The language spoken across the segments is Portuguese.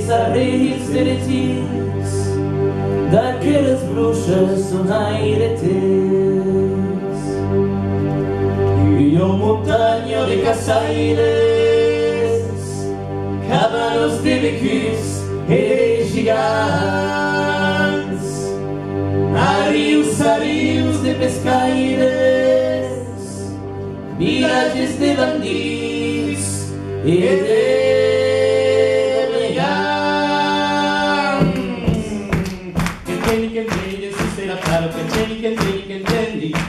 arreios derretidos daquelas bruxas sonairetes. E o montanho de caçaires, cabanos de becus e gigantes, arios de pescaires, vilages de bandidos e de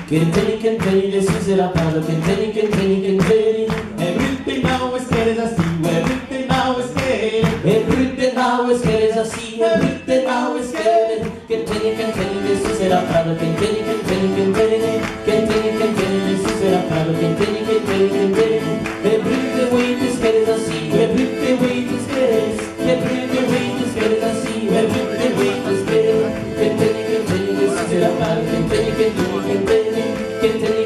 Quem desse será pago, quem tem. Everything now is getting a see, everything now is getting. Everything now is getting assim, everything now is getting. Quem tem, desse será pago, quem tem. Quem tem, desse será pago, quem tem. Everything wait is getting assim, everything wait is getting. Everything wait is getting assim, everything wait is getting. Quem tem, desse será pago, quem tem. Quem tem,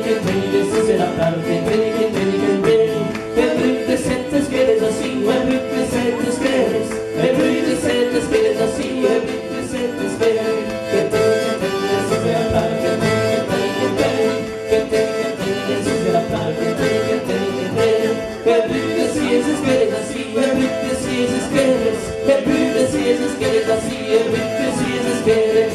desse será pago, quem tem. Every sentence queres assim, every sentence queres. Every sentence queres assim, every sentence queres. Quem tem, desse será pago, quem tem, desse será pago, quem tem. Every sentence queres assim, every sentence queres. Every sentence queres assim, every sentence queres.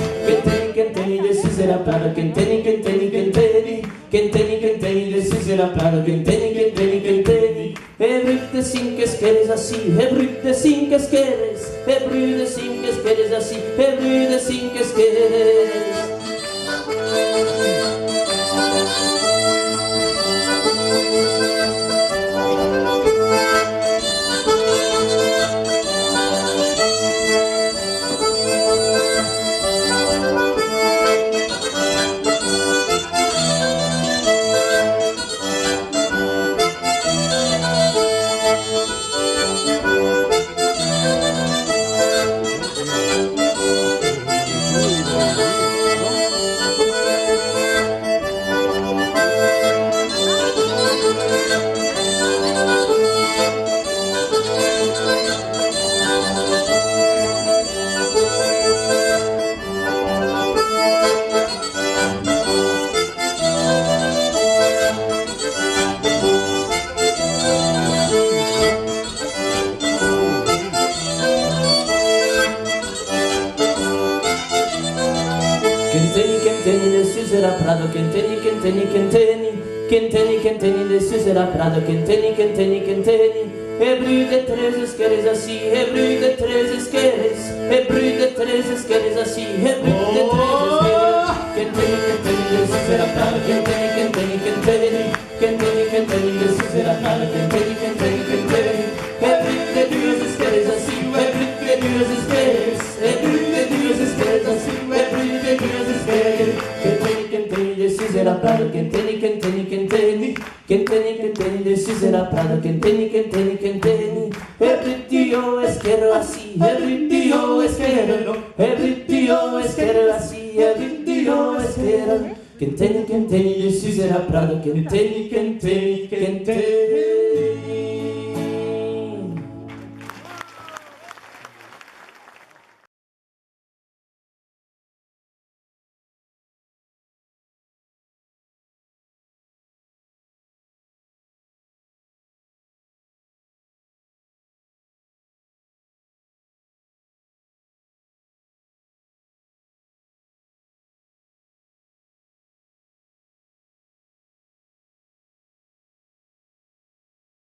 Quem tem, desse será pago, quem tem. Quem tem, desse será pago, quem tem. Everything sinques queres assim, everything sinques queres. Everything sinques queres assim, everything sinques queres. Quem tem, desse será prado, quem tem, desse será prado, quem tem. Hebrew de três queres assim, Hebrew de três queres, Hebrew de três queres assim, Hebrew de três queres. Quem tem, desse será prado, quem tem, desse será prado, quem tem. Hebrew de três queres assim, Hebrew de três queres, Hebrew de três queres assim, Hebrew de três queres. Quem tem, desse será prado, quem tem. Quem tem, desse será prado, quem tem. Every tío es quero assim, every tío es quero, every tío es quero assim, every tío es quero. Quem tem, desse será prado, quem tem.